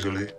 चले।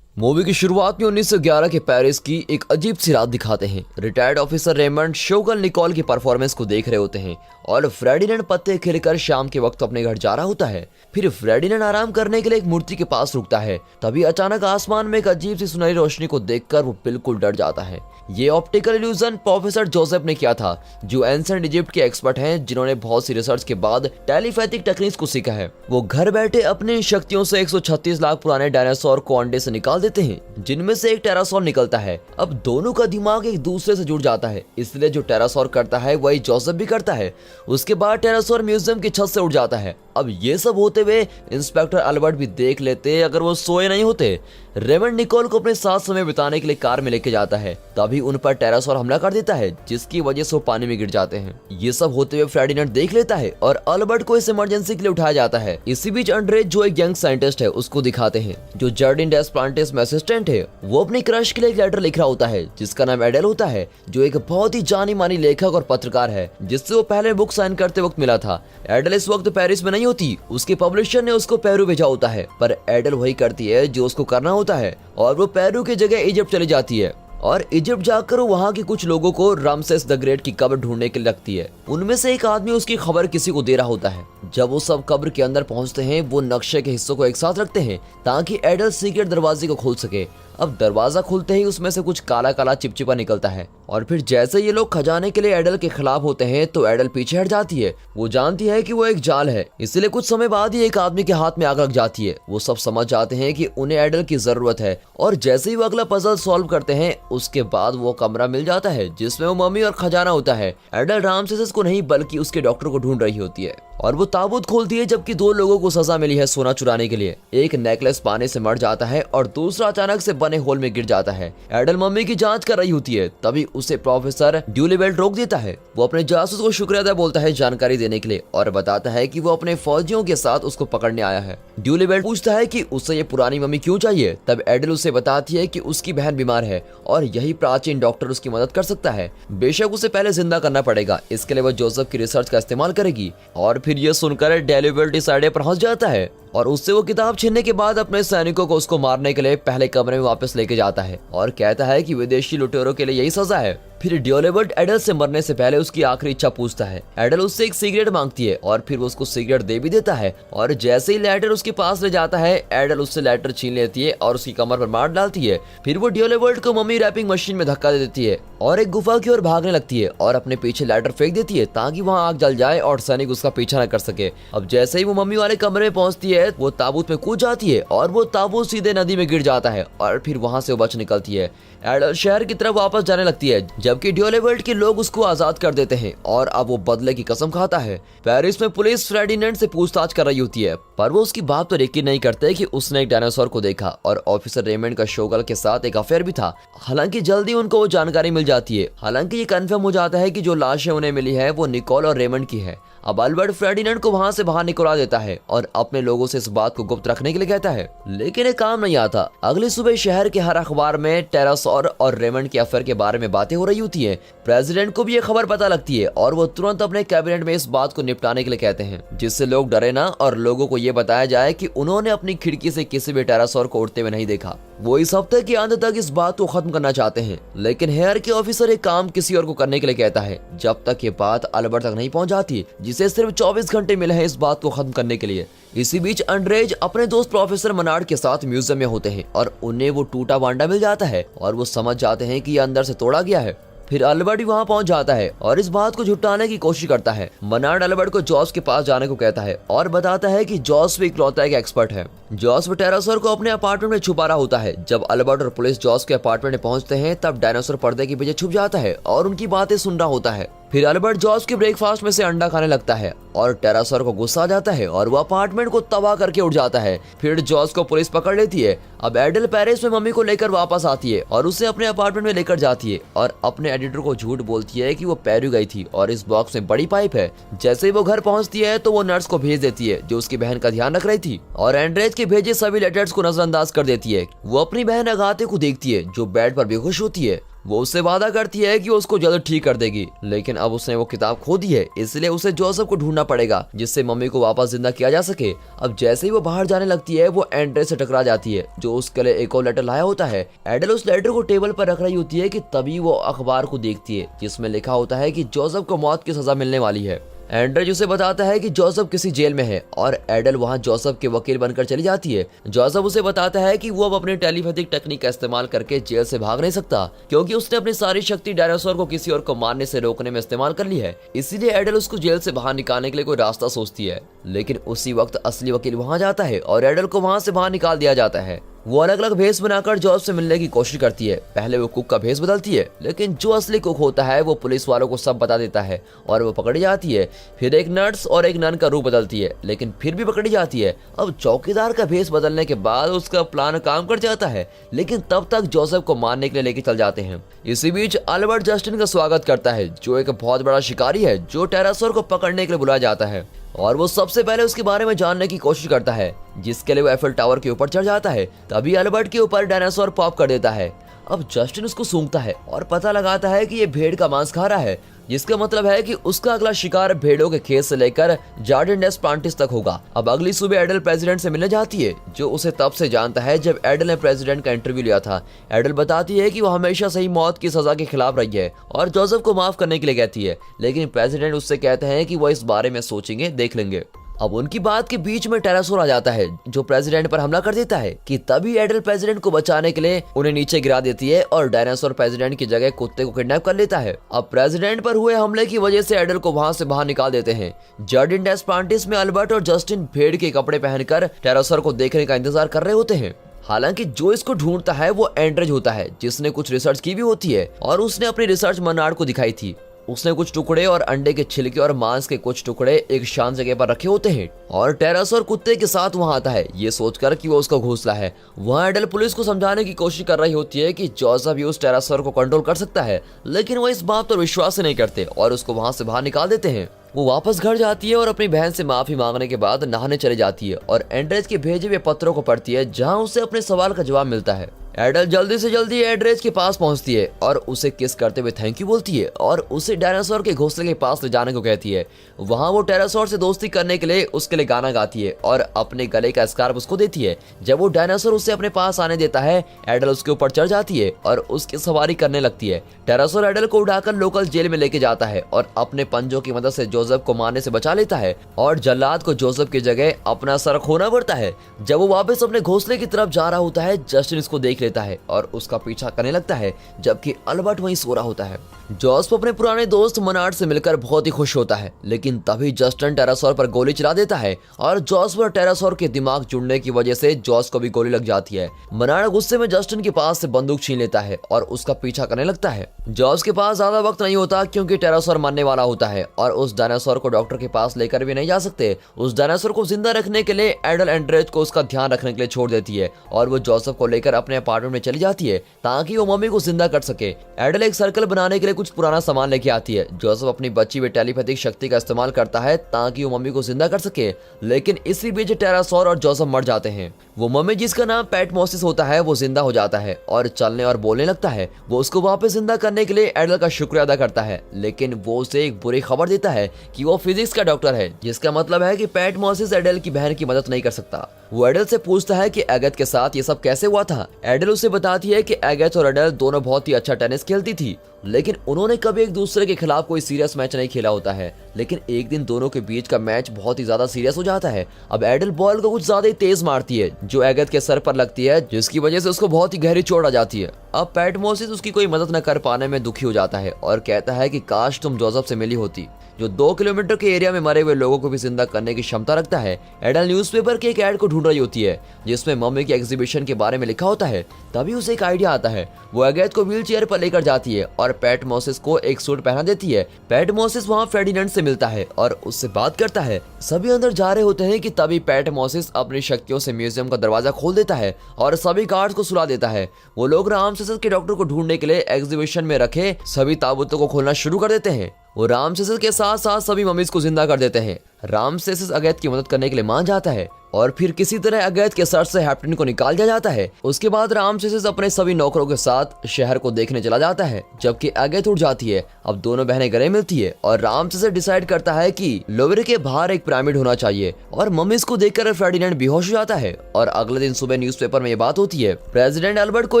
मूवी की शुरुआत में 1911 के पेरिस की एक अजीब सी रात दिखाते हैं। रिटायर्ड ऑफिसर रेमंड शोगल निकोल की परफॉर्मेंस को देख रहे होते हैं और फ्रेडिनेंड पत्ते खेलकर शाम के वक्त अपने घर जा रहा होता है। फिर फ्रेडिनेंड आराम करने के लिए एक मूर्ति के पास रुकता है। तभी अचानक आसमान में एक अजीब सी सुनहरी रोशनी को देखकर वो बिल्कुल डर जाता है। ये ऑप्टिकल इल्यूजन प्रोफेसर जोसेफ ने किया था, जो एंशिएंट इजिप्ट के एक्सपर्ट हैं, जिन्होंने बहुत सी रिसर्च के बाद टेलीपैथिक टेक्निक्स को सीखा है। वो घर बैठे अपनी शक्तियों से 136 लाख पुराने डायनासोर को अंडे से निकाल देते हैं, जिनमें से एक टेरासोर निकलता है। अब दोनों का दिमाग एक दूसरे से जुड़ जाता है, इसलिए जो टेरासोर करता है वही जोसेफ भी करता है। उसके बाद टेरासोर म्यूजियम की छत से उड़ जाता है। अब ये सब होते हुए इंस्पेक्टर अल्बर्ट भी देख लेते अगर वो सोए नहीं होते। रेमंड निकोल को अपने साथ समय बिताने के लिए कार में लेके जाता है। तभी उन पर टेरासोर हमला कर देता है, जिसकी वजह से वो पानी में गिर जाते हैं। ये सब होते हुए फ्रेडिनेंड देख लेता है और अल्बर्ट को इस इमरजेंसी के लिए उठाया जाता है। इसी बीच अंड्रेज, जो एक यंग साइंटिस्ट है, उसको दिखाते हैं, जो जर्डिन डेस प्लांटेस में असिस्टेंट है। वो अपनी क्रश के लिए एक लेटर लिख रहा होता है, जिसका नाम एडेल होता है, जो एक बहुत ही जानी मानी लेखक और पत्रकार है, जिससे वो पहले बुक साइन करते वक्त मिला था। एडेल इस वक्त पेरिस में नहीं होती, उसके पब्लिशर ने उसको पेरू भेजा होता है, पर एडेल वही करती है जो उसको करना होता है और वो पेरू की जगह इजिप्ट चली जाती है और इजिप्ट जाकर वहाँ के कुछ लोगों को रामसेस द ग्रेट की कब्र ढूंढने के लिए लगती है। उनमें से एक आदमी उसकी खबर किसी को दे रहा होता है। जब वो सब कब्र के अंदर पहुंचते हैं, वो नक्शे के हिस्सों को एक साथ रखते हैं ताकि एडल सीक्रेट दरवाजे को खोल सके। अब दरवाजा खुलते ही उसमें से कुछ काला काला चिपचिपा निकलता है और फिर जैसे ये लोग खजाने के लिए एडल के खिलाफ होते हैं तो एडल पीछे हट जाती है। वो जानती है कि वो एक जाल है, इसलिए कुछ समय बाद ही एक आदमी के हाथ में आग लग जाती है। वो सब समझ जाते हैं कि उन्हें एडल की जरूरत है और जैसे ही वो अगला पजल सॉल्व करते हैं, उसके बाद वो कमरा मिल जाता है जिसमें वो मम्मी और खजाना होता है। एडल रामसेस को नहीं बल्कि उसके डॉक्टर को ढूंढ रही होती है और वो ताबूत खोलती है, जबकि दो लोगों को सजा मिली है सोना चुराने के लिए। एक नेकलेस पाने से मर जाता है और दूसरा अचानक से बने होल में गिर जाता है। एडल मम्मी की जांच कर रही होती है, तभी उसे प्रोफेसर ड्यूलिबेल्ट रोक देता है। वो अपने जासूस को शुक्रिया अदा बोलता है जानकारी देने के लिए और बताता है कि वो अपने फौजियों के साथ उसको पकड़ने आया है। ड्यूलिबेल्ट पूछता है कि उसे ये पुरानी मम्मी क्यों चाहिए। तब एडल उसे बताती है कि उसकी बहन बीमार है और यही प्राचीन डॉक्टर उसकी मदद कर सकता है। बेशक उसे पहले जिंदा करना पड़ेगा, इसके लिए वो जोसेफ की रिसर्च का इस्तेमाल करेगी। और फिर ये सुनकर ड्यूलिबेल्ट इस आइडिया पर पहुंच जाता है और उससे वो किताब छीनने के बाद अपने सैनिकों को उसको मारने के लिए पहले कमरे में वापस लेके जाता है और कहता है कि विदेशी लुटेरों के लिए यही सजा है। फिर ड्यूलिबेल्ट एडल से मरने से पहले उसकी आखिरी इच्छा पूछता है। एडल उससे एक सिगरेट मांगती है और फिर वो उसको सिगरेट दे भी देता है और जैसे ही लेटर उसके पास ले जाता है, एडल उससे लेटर छीन लेती है और उसकी कमर पर मार डालती है। फिर वो ड्यूलिबेल्ट को मम्मी रैपिंग मशीन में धक्का दे देती है और एक गुफा की ओर भागने लगती है और अपने पीछे लेटर फेंक देती है ताकि वहाँ आग जल जाए और सैनिक उसका पीछा न कर सके। अब जैसे ही वो मम्मी वाले कमरे में पहुंचती है, वो ताबूत में कूद जाती है और वो ताबूत सीधे नदी में गिर जाता है और फिर वहाँ से वो बच निकलती है। एडल शहर की तरफ वापस जाने लगती है, जबकि ड्यूलिबेल्ट के लोग उसको आजाद कर देते हैं और अब वो बदले की कसम खाता है। पेरिस में पुलिस फ्रेडिनेंड से पूछताछ कर रही होती है, पर वो उसकी बात पर यकीन नहीं करते कि उसने एक डायनासोर को देखा और ऑफिसर रेमंड का शोगल के साथ एक अफेयर भी था। हालांकि जल्दी उनको वो जानकारी मिल जाती है। हालांकि ये कंफर्म हो जाता है कि जो लाशें उन्हें मिली है वो निकोल और रेमंड की है। अब अल्बर्ट फ्रेडिनेंड को वहां से बाहर निकलवा देता है और अपने लोगों से इस बात को गुप्त रखने के लिए कहता है, लेकिन ये काम नहीं आता। अगली सुबह शहर के हर अखबार में टेरासोर और रेमंड के अफेयर के बारे में बातें हो रही होती है। प्रेसिडेंट को भी ये खबर पता लगती है और वो तुरंत अपने कैबिनेट में इस बात को निपटाने के लिए कहते हैं, जिससे लोग डरे ना और लोगों को ये बताया जाए कि उन्होंने अपनी खिड़की से किसी भी टेरासोर को उड़ते हुए नहीं देखा। वो इस हफ्ते के अंत तक इस बात को खत्म करना चाहते हैं, लेकिन हेयर के ऑफिसर एक काम किसी और को करने के लिए कहता है। जब तक ये बात अल्बर्ट तक नहीं पहुंच जाती, जिसे सिर्फ 24 घंटे मिले हैं इस बात को खत्म करने के लिए। इसी बीच अंड्रेज अपने दोस्त प्रोफेसर मनार्ड के साथ म्यूजियम में होते हैं और उन्हें वो टूटा बांडा मिल जाता है और वो समझ जाते हैं कि ये अंदर से तोड़ा गया है। फिर अल्बर्ट भी वहाँ पहुँच जाता है और इस बात को झुटाने की कोशिश करता है। मनार्ड अल्बर्ट को जॉस के पास जाने को कहता है और बताता है कि जॉस भी इकलौता एक एक्सपर्ट है। जॉस टेरासोर को अपने अपार्टमेंट में छुपा रहा होता है। जब अल्बर्ट और पुलिस जॉस के अपार्टमेंट में पहुंचते हैं, तब डायनासोर पर्दे के पीछे छुप जाता है और उनकी बातें सुन रहा होता है। फिर अल्बर्ट जॉस के ब्रेकफास्ट में से अंडा खाने लगता है और टेरासोर को गुस्सा आ जाता है और वो अपार्टमेंट को तबाह करके उड़ जाता है। फिर जॉस को पुलिस पकड़ लेती है। अब एडल पेरिस में मम्मी को लेकर वापस आती है और उसे अपने अपार्टमेंट में लेकर जाती है और अपने एडिटर को झूठ बोलती है कि वो पेरू गई थी और इस बॉक्स में बड़ी पाइप है। जैसे ही वो घर पहुंचती है तो वो नर्स को भेज देती है जो उसकी बहन का ध्यान रख रही थी और एंड्रेज के भेजे सभी लेटर्स को नजरअंदाज कर देती है। वो अपनी बहन अगाते को देखती है जो बेड पर बेहोश होती है वो उससे वादा करती है कि वो उसको जल्द ठीक कर देगी, लेकिन अब उसने वो किताब खो दी है, इसलिए उसे जोसेफ को ढूंढना पड़ेगा जिससे मम्मी को वापस जिंदा किया जा सके। अब जैसे ही वो बाहर जाने लगती है वो एंड्रे से टकरा जाती है जो उसके लिए एक और लेटर लाया होता है। एडल उस लेटर को टेबल पर रख रही होती है कि तभी वो अखबार को देखती है जिसमें लिखा होता है कि जोसेफ को मौत की सजा मिलने वाली है। एंड्रे उसे बताता है कि जोसेफ किसी जेल में है और एडल वहां जोसेफ के वकील बनकर चली जाती है। जोसेफ उसे बताता है कि वो अब अपनी टेलीपैथिक टेक्निक का इस्तेमाल करके जेल से भाग नहीं सकता क्योंकि उसने अपनी सारी शक्ति डायनासोर को किसी और को मारने से रोकने में इस्तेमाल कर ली है। इसीलिए एडल उसको जेल से बाहर निकालने के लिए कोई रास्ता सोचती है, लेकिन उसी वक्त असली वकील वहां जाता है और एडल को वहां से बाहर निकाल दिया जाता है। वो अलग अलग भेष बनाकर जोसेफ से मिलने की कोशिश करती है। पहले वो कुक का भेष बदलती है, लेकिन जो असली कुक होता है वो पुलिस वालों को सब बता देता है और वो पकड़ी जाती है। फिर एक नर्स और एक नन का रूप बदलती है, लेकिन फिर भी पकड़ी जाती है। अब चौकीदार का भेष बदलने के बाद उसका प्लान काम कर जाता है, लेकिन तब तक जोसेफ को मारने के लिए लेके चल जाते हैं। इसी बीच अल्बर्ट जस्टिन का स्वागत करता है जो एक बहुत बड़ा शिकारी है जो टेरासोर को पकड़ने के लिए बुलाया जाता है और वो सबसे पहले उसके बारे में जानने की कोशिश करता है, जिसके लिए वो एफिल टावर के ऊपर चढ़ जाता है। तभी अल्बर्ट के ऊपर डायनासोर पॉप कर देता है। अब जस्टिन उसको सूंघता है और पता लगाता है कि ये भेड़ का मांस खा रहा है, जिसका मतलब है कि उसका अगला शिकार भेड़ों के खेत से लेकर जार्डिन डेस प्लांटिस तक होगा। अब अगली सुबह एडल प्रेसिडेंट से मिलने जाती है जो उसे तब से जानता है जब एडल ने प्रेसिडेंट का इंटरव्यू लिया था। एडल बताती है कि वो हमेशा से ही मौत की सजा के खिलाफ रही है और जोसेफ को माफ करने के लिए कहती है, लेकिन प्रेसिडेंट उससे कहते हैं कि वो इस बारे में सोचेंगे, देख लेंगे। अब उनकी बात के बीच में टेरासोर आ जाता है जो प्रेसिडेंट पर हमला कर देता है कि तभी एडल प्रेसिडेंट को बचाने के लिए उन्हें नीचे गिरा देती है और डायनासोर प्रेसिडेंट की जगह कुत्ते को किडनैप कर लेता है। अब प्रेसिडेंट पर हुए हमले की वजह से एडल को वहां से बाहर निकाल देते हैं। जार्डिन डेस प्लांटिस में अल्बर्ट और जस्टिन भेड़ के कपड़े पहनकर टेरासोर को देखने का इंतजार कर रहे होते हैं। हालांकि जो इसको ढूंढता है वो एंड्रेज होता है जिसने कुछ रिसर्च की भी होती है और उसने अपनी रिसर्च मनार्ड को दिखाई थी। उसने कुछ टुकड़े और अंडे के छिलके और मांस के कुछ टुकड़े एक शांत जगह पर रखे होते हैं और टेरासोर कुत्ते के साथ वहां आता है ये सोचकर कि वो उसका घोंसला है। वहां एडल पुलिस को समझाने की कोशिश कर रही होती है कि जोसेफ उस टेरासोर को कंट्रोल कर सकता है, लेकिन वो इस बात पर विश्वास नहीं करते और उसको वहां से बाहर निकाल देते हैं। वो वापस घर जाती है और अपनी बहन से माफी मांगने के बाद नहाने चली जाती है और एंड्रेज के भेजे हुए पत्रों को पढ़ती है जहां उसे अपने सवाल का जवाब मिलता है। एडल जल्दी से जल्दी एंड्रेज के पास पहुंचती है और उसे किस करते हुए थैंक यू बोलती है और उसे डायनासोर के घोंसले के पास ले जाने को कहती है। वहां वो टेरासोर से दोस्ती करने के लिए उसके लिए गाना गाती है और अपने गले का स्कार्फ उसको देती है। जब वो डायनासोर उसे अपने पास आने देता है एडल उसके ऊपर चढ़ जाती है और उसकी सवारी करने लगती है। टेरासोर एडल को उठाकर लोकल जेल में लेके जाता है और अपने पंजों की मदद से जोसेफ को मारने से बचा लेता है और जल्लाद को जोसेफ की जगह अपना सर खोना पड़ता है। जब वो वापस अपने घोंसले की तरफ जा रहा होता है जस्टिन इसको देख लेता है और उसका पीछा करने लगता है जबकि अल्बर्ट वहीं सो रहा होता है। जोसेफ अपने पुराने दोस्त मनार्ड से मिलकर बहुत ही खुश होता है, लेकिन तभी जस्टिन टेरासोर पर गोली चला देता है और जोसेफ और टेरासोर के दिमाग जुड़ने की वजह से जॉस को भी गोली लग जाती है। मनार्ड गुस्से में जस्टिन के पास से बंदूक छीन लेता है और उसका पीछा करने लगता है। जॉस के पास ज्यादा वक्त नहीं होता क्योंकि टेरासोर मरने वाला होता है और उस डायनासोर को डॉक्टर के पास लेकर भी नहीं जा सकते। उस डायनासोर को जिंदा रखने के लिए एडल एंड्रेज को उसका ध्यान रखने के लिए छोड़ देती है और वो जोसेफ को लेकर अपने अपार्टमेंट में चली जाती है ताकि वो मम्मी को जिंदा कर सके। एडल एक सर्कल बनाने के लिए कुछ पुराना सामान लेके आती है। जोसेफ अपनी बची हुई टेलीपैथिक शक्ति का इस्तेमाल करता है ताकि वो मम्मी को जिंदा कर सके, लेकिन इसी बीच टेरासोर और जोसेफ मर जाते हैं। वो मम्मी जिसका नाम पैटमोसिस होता है वो जिंदा हो जाता है और चलने और बोलने लगता है। वो उसको वापस जिंदा करने के लिए एडल का शुक्रिया अदा करता है, लेकिन वो उसे एक बुरी खबर देता है कि वो फिजिक्स का डॉक्टर है, जिसका मतलब है कि पैटमोसिस एडल की बहन की मदद नहीं कर सकता। वो एडल से पूछता है कि एगथ के साथ ये सब कैसे हुआ था। एडल उसे बताती है कि एगथ और एडल दोनों बहुत ही अच्छा टेनिस खेलती थी, लेकिन उन्होंने कभी एक दूसरे के खिलाफ कोई सीरियस मैच नहीं खेला होता है। लेकिन एक दिन दोनों के बीच का मैच बहुत ही ज्यादा सीरियस हो जाता है। अब एडल बॉल को कुछ ज्यादा ही तेज मारती है जो एगथ के सर पर लगती है, जिसकी वजह से उसको बहुत ही गहरी चोट आ जाती है। अब पैटमोसिस उसकी कोई मदद न कर पाने में दुखी हो जाता है और कहता है कि काश तुम जोसेफ से मिली होती, जो 2 किलोमीटर के एरिया में मरे हुए लोगों को भी जिंदा करने की क्षमता रखता है। एडल न्यूज़पेपर के एक ऐड को ढूंढ रही होती है जिसमें मम्मी की एग्जीबिशन के बारे में लिखा होता है। तभी उसे एक आइडिया आता है। वो एगथ को व्हील चेयर पर लेकर जाती है और पैटमोसिस को एक सूट पहना देती है। पैटमोसिस वहाँ फेर्डिनेंड से मिलता है और उससे बात करता है। सभी अंदर जा रहे होते हैं कि तभी पैटमोसिस अपनी शक्तियों से म्यूजियम का दरवाजा खोल देता है और सभी गार्ड्स को सुला देता है। वो लोग रामसेस के डॉक्टर को ढूंढने के लिए एग्जीबिशन में रखे सभी ताबूतों को खोलना शुरू कर देते हैं। वो रामसेस के साथ साथ सभी मम्मीज को जिंदा कर देते हैं। रामसेस अगैत की मदद करने के लिए मान जाता है और फिर किसी तरह अगैत के सर से हैप्टेन को निकाल दिया जाता है। उसके बाद रामसेस अपने सभी नौकरों के साथ शहर को देखने चला जाता है, जबकि अगैत उठ जाती है। अब दोनों बहनें गले मिलती है और रामसेस डिसाइड करता है कि लोवेरे के बाहर एक पिरामिड होना चाहिए और मम्मीज को देखकर फेर्डिनेंड बेहोश हो जाता है। और अगले दिन सुबह न्यूज़पेपर में ये बात होती है। प्रेसिडेंट अल्बर्ट को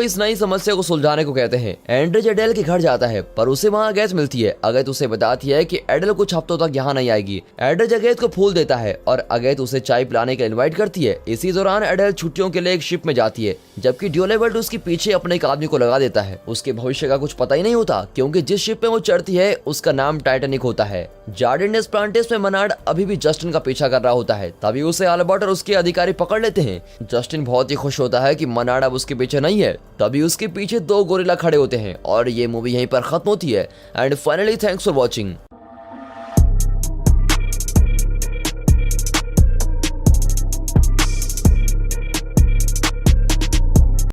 इस नई समस्या को सुलझाने को कहते हैं। एंड्रिज एडेल के घर जाता है पर उसे वहाँ अगैत मिलती है। अगैत उसे बताती है कि एडेल कुछ हफ्तों तक यहाँ नहीं आएगी। एड्रिज अगैत को फूल देता है और अगैत उसे चाय पिलाने के लिए इनवाइट करती है। इसी दौरान एडेल छुट्टियों के लिए एक शिप में जाती है, जबकि ड्यूलेवर्ल्ड उसके पीछे अपने एक आदमी को लगा देता है। उसके भविष्य का कुछ पता ही नहीं होता क्योंकि जिस शिप में वो चढ़ती है उसका नाम टाइटैनिक होता है। जार्डिन डेस प्लांटिस में मनार्ड अभी भी जस्टिन का पीछा कर रहा होता है। तभी उसे अल्बर्ट और उसके अधिकारी पकड़ लेते हैं। जस्टिन बहुत ही खुश होता है कि मनार्ड अब उसके पीछे नहीं है। तभी उसके पीछे 2 गोरिल्ला खड़े होते हैं और ये मूवी यहीं पर खत्म होती है। And finally thanks for watching.